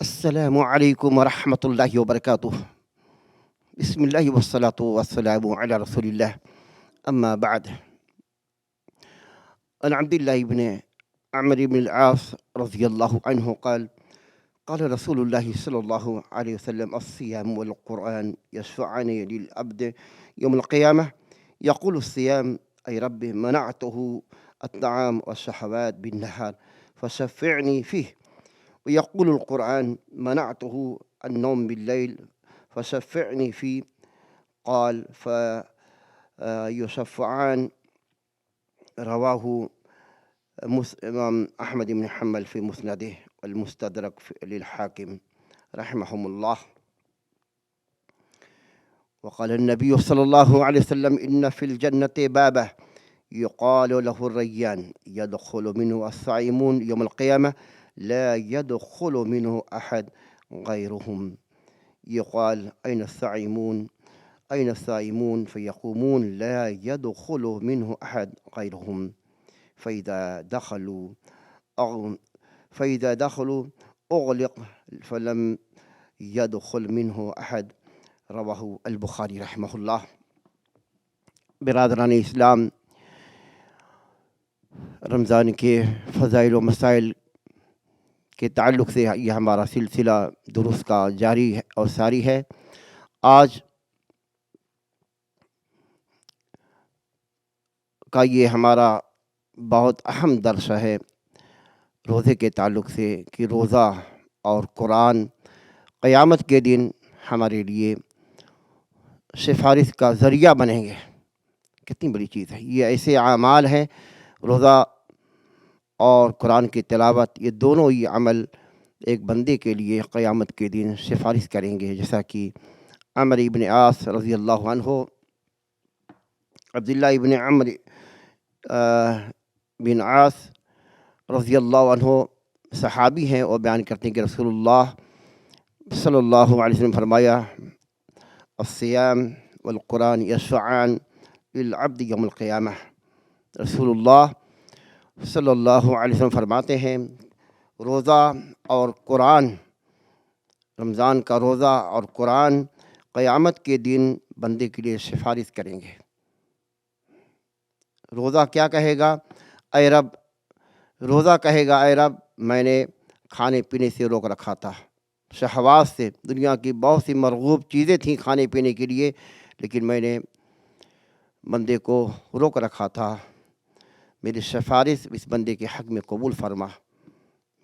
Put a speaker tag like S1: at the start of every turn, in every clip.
S1: السلام علیکم ورحمۃ اللہ وبرکاتہ۔ بسم اللہ والصلاة والسلام علی رسول اللہ، اما بعد۔ عن عبد الله بن عمرو بن العاص رضی اللہ عنہ قال قال رسول اللہ صلی اللہ علیہ وسلم: الصيام والقرآن يشفعان للعبد يوم القيامة. يقول الصيام: أي رب منعته الطعام والشهوات بالنهار فشفعني فيه. ويقول القرآن: منعته النوم بالليل فشفعني فيه. قال: فيشفعان. رواه امام احمد بن حنبل في مسنده والمستدرك للحاكم رحمهم الله. وقال النبي صلى الله عليه وسلم: إن في الجنة بابه يقال له الريان، يدخل منه الصائمون يوم القيامة لا يدخل منه أحد غيرهم. يقال: أين الصائمون؟ أين الصائمون؟ فيقومون: لا يدخل منه أحد غيرهم. فإذا دخلوا أغلق فلم يدخل منه أحد. رواہ البخاری رحمہ اللہ۔ برادران اسلام، رمضان کے فضائل و مسائل کے تعلق سے یہ ہمارا سلسلہ دروس کا جاری ہے اور ساری ہے۔ آج کا یہ ہمارا بہت اہم درس ہے روزے کے تعلق سے، کہ روزہ اور قرآن قیامت کے دن ہمارے لیے سفارش کا ذریعہ بنیں گے۔ کتنی بڑی چیز ہے! یہ ایسے اعمال ہیں، روزہ اور قرآن کی تلاوت، یہ دونوں ہی عمل ایک بندے کے لیے قیامت کے دن سفارش کریں گے، جیسا کہ عمرو بن عاص رضی اللہ عنہ، عبداللہ ابن عمرو بن عاص رضی اللہ عنہ صحابی ہیں، اور بیان کرتے ہیں کہ رسول اللہ صلی اللہ علیہ وسلم فرمایا: الصیام والقرآن یشفعان للعبد یوم القیامہ۔ رسول اللہ صلی اللہ علیہ وسلم فرماتے ہیں، روزہ اور قرآن، رمضان کا روزہ اور قرآن قیامت کے دن بندے کے لیے سفارش کریں گے۔ روزہ کیا کہے گا؟ اے رب، روزہ کہے گا: اے رب، میں نے کھانے پینے سے روک رکھا تھا، شہوات سے، دنیا کی بہت سی مرغوب چیزیں تھیں کھانے پینے کے لیے، لیکن میں نے بندے کو روک رکھا تھا۔ میری سفارش اس بندے کے حق میں قبول فرما،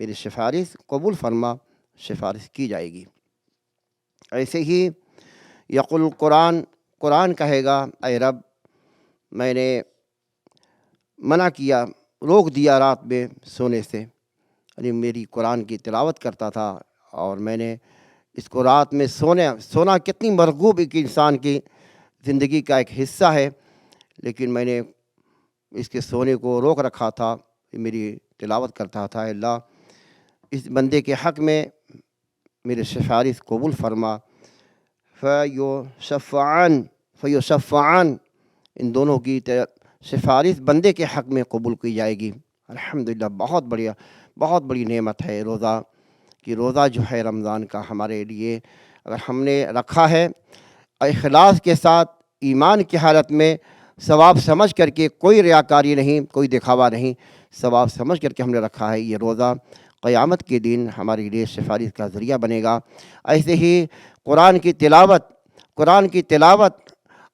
S1: میری سفارش قبول فرما، سفارش کی جائے گی۔ ایسے ہی یقول القرآن، قرآن کہے گا: اے رب، میں نے منع کیا، روک دیا رات میں سونے سے، یعنی میری قرآن کی تلاوت کرتا تھا، اور میں نے اس کو رات میں سونا کتنی مرغوب ایک انسان کی زندگی کا ایک حصہ ہے، لیکن میں نے اس کے سونے کو روک رکھا تھا، میری تلاوت کرتا تھا۔ اللہ، اس بندے کے حق میں میرے سفارش قبول فرما۔ فیشفعان، ان دونوں کی سفارش بندے کے حق میں قبول کی جائے گی۔ الحمدللہ، بہت بڑی نعمت ہے روزہ، کہ روزہ جو ہے رمضان کا ہمارے لیے اگر ہم نے رکھا ہے اخلاص کے ساتھ، ایمان کی حالت میں، ثواب سمجھ کر کے، کوئی ریاکاری نہیں، کوئی دکھاوا نہیں، ثواب سمجھ کر کے ہم نے رکھا ہے، یہ روزہ قیامت کے دن ہمارے لیے سفارش کا ذریعہ بنے گا۔ ایسے ہی قرآن کی تلاوت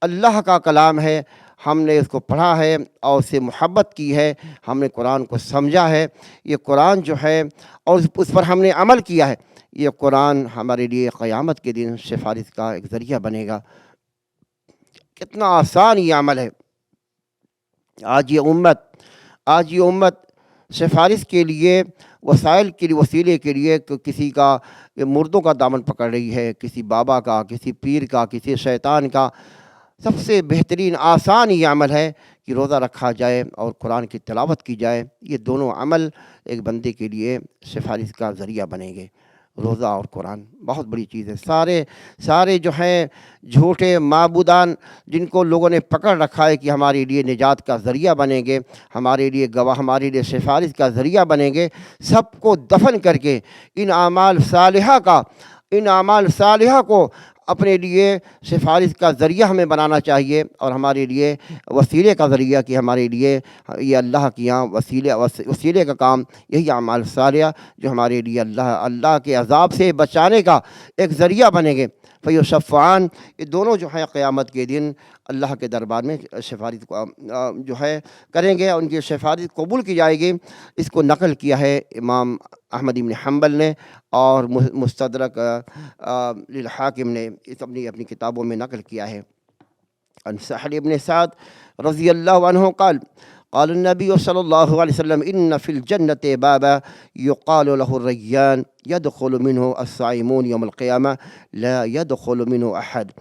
S1: اللہ کا کلام ہے، ہم نے اس کو پڑھا ہے اور اس سے محبت کی ہے، ہم نے قرآن کو سمجھا ہے، یہ قرآن جو ہے اور اس پر ہم نے عمل کیا ہے، یہ قرآن ہمارے لیے قیامت کے دن سفارش کا ایک ذریعہ بنے گا۔ کتنا آسان یہ عمل ہے! آج یہ امت سفارش کے لیے، وسیلے کے لیے کسی کا مردوں کا دامن پکڑ رہی ہے، کسی بابا کا، کسی پیر کا، کسی شیطان کا۔ سب سے بہترین آسان یہ عمل ہے کہ روزہ رکھا جائے اور قرآن کی تلاوت کی جائے، یہ دونوں عمل ایک بندے کے لیے سفارش کا ذریعہ بنیں گے۔ روزہ اور قرآن بہت بڑی چیز ہے۔ سارے جو ہیں جھوٹے معبودان جن کو لوگوں نے پکڑ رکھا ہے کہ ہمارے لیے نجات کا ذریعہ بنیں گے، ہمارے لیے گواہ، ہمارے لیے سفارش کا ذریعہ بنیں گے، سب کو دفن کر کے ان اعمال صالحہ کو اپنے لیے سفارش کا ذریعہ ہمیں بنانا چاہیے، اور ہمارے لیے وسیلے کا ذریعہ کہ ہمارے لیے یہ اللہ کے یہاں وسیلے کا کام یہی اعمال صالحہ جو ہمارے لیے اللہ کے عذاب سے بچانے کا ایک ذریعہ بنیں گے۔ فیصفعان، یہ دونوں جو ہیں قیامت کے دن اللہ کے دربار میں سفارش جو ہے کریں گے، ان کی سفارش قبول کی جائے گی۔ اس کو نقل کیا ہے امام احمد بن حنبل نے، اور مستدرک للحاکم نے اپنی کتابوں میں نقل کیا ہے۔ عن سہل بن سعد رضی اللہ عنہ قال قال النبی صلی اللہ علیہ وسلم ان فی الجنت بابا یقال له الریان يدخل منه الصائمون یوم القیامہ لا يدخل منه احد۔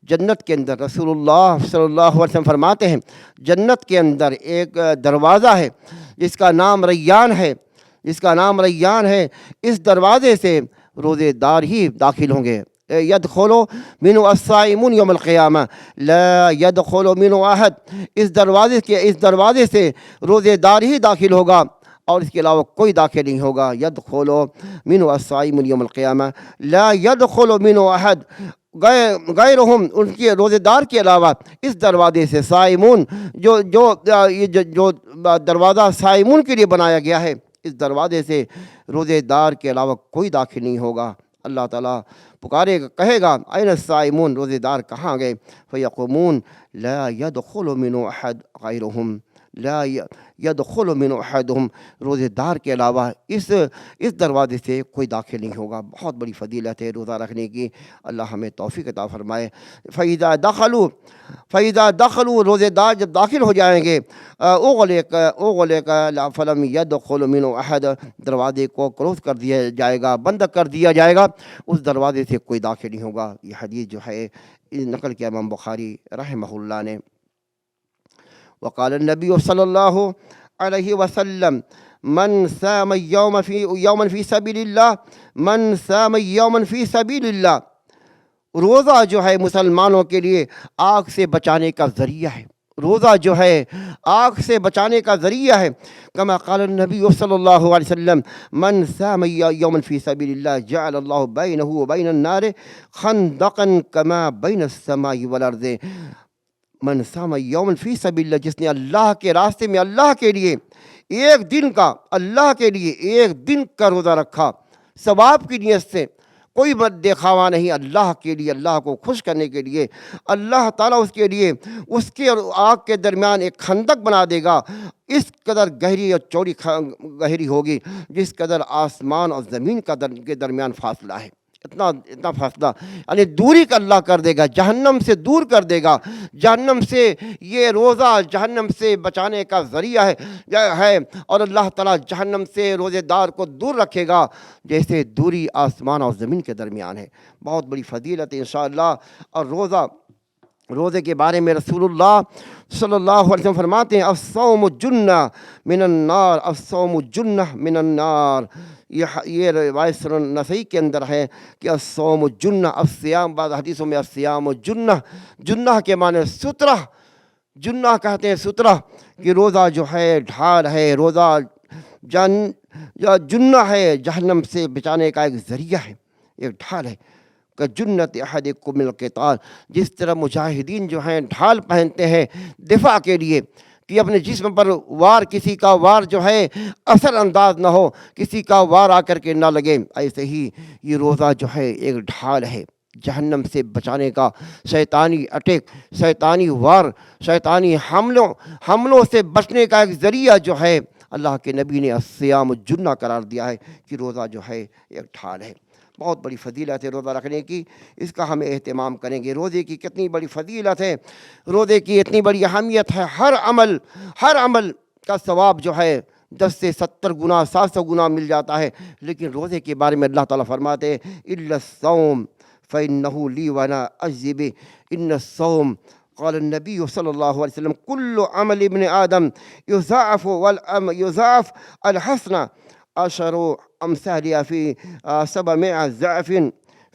S1: جنت کے اندر رسول اللہ صلی اللہ علیہ وسلم فرماتے ہیں جنت کے اندر ایک دروازہ ہے جس کا نام ریان ہے، اس دروازے سے روزے دار ہی داخل ہوں گے۔ يدخل منه الصائمون یوم القیامہ لا يدخل منه احد، اس دروازے سے روزے دار ہی داخل ہوگا اور اس کے علاوہ کوئی داخل نہیں ہوگا۔ يدخل منه الصائمون یوم القیامہ لا يدخل منه احد غیرہم، ان کے روزے دار کے علاوہ اس دروازے سے صائمون جو دروازہ صائمون کے لیے بنایا گیا ہے، اس دروازے سے روزے دار کے علاوہ کوئی داخل نہیں ہوگا۔ اللہ تعالیٰ پکارے گا، کہے گا این الصائمون، روزے دار کہاں گئے؟ فیقومون لا يدخل من احد غیرہم، لا يدخل من احدہم، روزے دار کے علاوہ اس دروازے سے کوئی داخل نہیں ہوگا۔ بہت بڑی فضیلت ہے روزہ رکھنے کی، اللہ ہمیں توفیق عطا فرمائے۔ فَإِذَا دَخَلُوا، روزے دار جب داخل ہو جائیں گے، اغلق فلم يدخل من احد، دروازے کو کلوز کر دیا جائے گا، بند کر دیا جائے گا، اس دروازے سے کوئی داخل نہیں ہوگا۔ یہ حدیث جو ہے نقل کیا امام بخاری رحمہ اللہ نے۔ وقال النبی صلی اللہ علیہ وسلم من صام یوما فی سبیل اللہ، من صام یوما فی سبیل اللہ، روزہ جو ہے مسلمانوں کے لیے آگ سے بچانے کا ذریعہ ہے، روزہ جو ہے آگ سے بچانے کا ذریعہ ہے۔ کما قال النبی صلی اللہ علیہ وسلم من صام یوما فی سبیل اللہ جعل اللہ بینہ وبین النار خندقا کما بین السماء والارض۔ من صام یوما فی سبیل اللہ، جس نے اللہ کے راستے میں اللہ کے لیے ایک دن کا روزہ رکھا ثواب کی نیت سے، کوئی مد دکھاوا نہیں، اللہ کے لیے، اللہ کو خوش کرنے کے لیے، اللہ تعالیٰ اس کے لیے اس کے اور آگ کے درمیان ایک خندق بنا دے گا، اس قدر گہری اور چوڑی گہری ہوگی جس قدر آسمان اور زمین کے درمیان فاصلہ ہے، اتنا فاصلہ، یعنی دوری کا اللہ کر دے گا، جہنم سے دور کر دے گا۔ جہنم سے یہ روزہ جہنم سے بچانے کا ذریعہ ہے، اور اللہ تعالیٰ جہنم سے روزے دار کو دور رکھے گا جیسے دوری آسمان اور زمین کے درمیان ہے۔ بہت بڑی فضیلت ہے انشاءاللہ۔ اور روزے کے بارے میں رسول اللہ صلی اللہ علیہ وسلم فرماتے ہیں الصوم جنہ من النار، الصوم جنہ من النار۔ یہ روایت سنن نسائی کے اندر ہے کہ الصوم جنہ، الصیام، بعض حدیثوں میں الصیام جنہ، جنہ کے معنی سترہ، جنہ کہتے ہیں سترہ، کہ روزہ جو ہے ڈھال ہے، روزہ جنہ ہے، جہنم سے بچانے کا ایک ذریعہ ہے، ایک ڈھال ہے۔ کہ جنت احدکم من القتال، جس طرح مجاہدین جو ہیں ڈھال پہنتے ہیں دفاع کے لیے کہ اپنے جسم پر کسی کا وار جو ہے اثر انداز نہ ہو، کسی کا وار آ کر کے نہ لگے، ایسے ہی یہ روزہ جو ہے ایک ڈھال ہے جہنم سے بچانے کا، شیطانی اٹیک، شیطانی وار، شیطانی حملوں سے بچنے کا ایک ذریعہ جو ہے اللہ کے نبی نے الصیام جنہ قرار دیا ہے کہ روزہ جو ہے ایک ڈھال ہے۔ بہت بڑی فضیلت ہے روزہ رکھنے کی، اس کا ہمیں اہتمام کریں گے۔ روزے کی کتنی بڑی فضیلت ہے، روزے کی اتنی بڑی اہمیت ہے، ہر عمل کا ثواب جو ہے 10 سے 70 گنا 700 گنا مل جاتا ہے، لیکن روزے کے بارے میں اللہ تعالیٰ فرماتے ہیں الا الصوم فإنه لي وأنا أجزي به، إن الصوم قال النبی صلی اللہ علیہ وسلم کل عمل ابن آدم یضاعف الحسنہ أشر أمثالها في 700 ضعف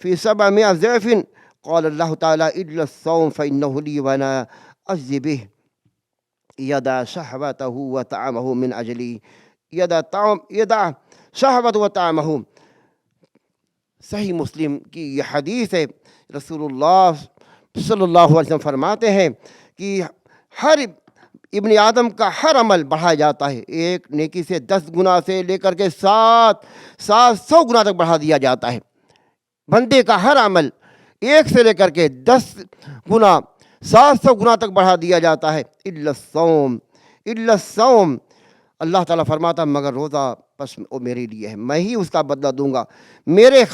S1: في 700 ضعف. قال الله تعالى إلا الصوم فإنه لي وأنا أجزي به. يدع شهوته وطعمه من أجلي. يدع شهوته وطعمه. صحیح مسلم کی یہ حدیث ہے. رسول اللہ صلی اللہ علیہ وسلم فرماتے ہیں کہ ہر ابن آدم کا ہر عمل بڑھایا جاتا ہے. ایک نیکی سے 10 گنا سے لے کر کے 700 گنا تک بڑھا دیا جاتا ہے. بندے کا ہر عمل 1 سے لے کر کے 10 گنا 700 گنا تک بڑھا دیا جاتا ہے. الا الصوم. اللہ تعالیٰ فرماتا مگر روزہ بس وہ میرے لیے ہے, میں ہی اس کا بدلہ دوں گا. میرے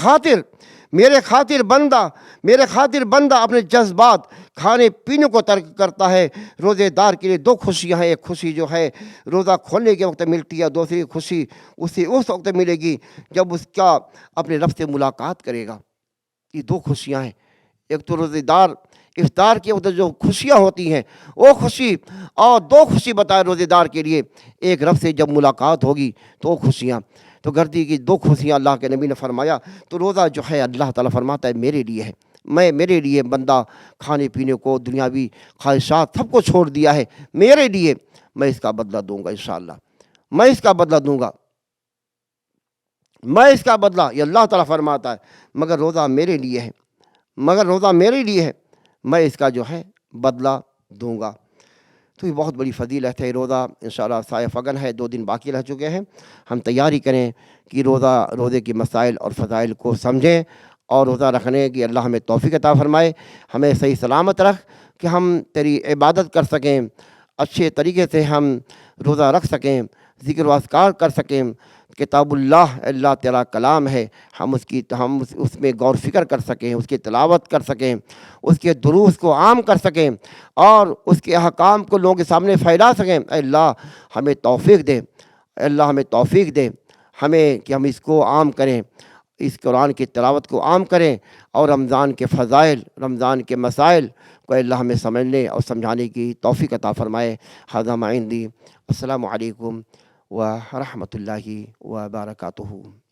S1: خاطر بندہ اپنے جذبات کھانے پینے کو ترک کرتا ہے. روزے دار کے لیے 2 خوشیاں ہیں. ایک خوشی جو ہے روزہ کھولنے کے وقت ملتی ہے, دوسری خوشی اسے اس وقت ملے گی جب اس کا اپنے رب سے ملاقات کرے گا. یہ 2 خوشیاں ہیں. ایک تو روزے دار افطار کے وقت جو خوشیاں ہوتی ہیں وہ خوشی, اور 2 خوشی بتائے روزے دار کے لیے. ایک رب سے جب ملاقات ہوگی تو خوشیاں, تو گردی کی 2 خوشیاں اللہ کے نبی نے فرمایا. تو روزہ جو ہے اللہ تعالیٰ فرماتا ہے میرے لیے ہے. میرے لیے بندہ کھانے پینے کو دنیاوی خواہشات سب کو چھوڑ دیا ہے میرے لیے. میں اس کا بدلہ دوں گا انشاءاللہ. میں اس کا بدلہ دوں گا. یہ اللہ تعالیٰ فرماتا ہے مگر روزہ میرے لیے ہے. میں اس کا جو ہے بدلہ دوں گا. تو یہ بہت بڑی فضیلت ہے. روزہ انشاءاللہ سایہ فگن ہے, 2 دن باقی رہ چکے ہیں. ہم تیاری کریں کہ روزے کی مسائل اور فضائل کو سمجھیں, اور روزہ رکھنے کی اللہ ہمیں توفیق عطا فرمائے. ہمیں صحیح سلامت رکھ کہ ہم تیری عبادت کر سکیں, اچھے طریقے سے ہم روزہ رکھ سکیں, ذکر و اذکار کر سکیں. کتاب اللہ تیرا کلام ہے, ہم اس میں غور فکر کر سکیں, اس کی تلاوت کر سکیں, اس کے دروس کو عام کر سکیں, اور اس کے احکام کو لوگوں کے سامنے پھیلا سکیں. اے اللہ ہمیں توفیق دے, ہمیں کہ ہم اس کو عام کریں, اس قرآن کی تلاوت کو عام کریں, اور رمضان کے فضائل, رمضان کے مسائل کو اللہ ہمیں سمجھنے اور سمجھانے کی توفیق عطا فرمائے. ھذا ما عندی. السلام علیکم ورحمۃ اللہ وبرکاتہ.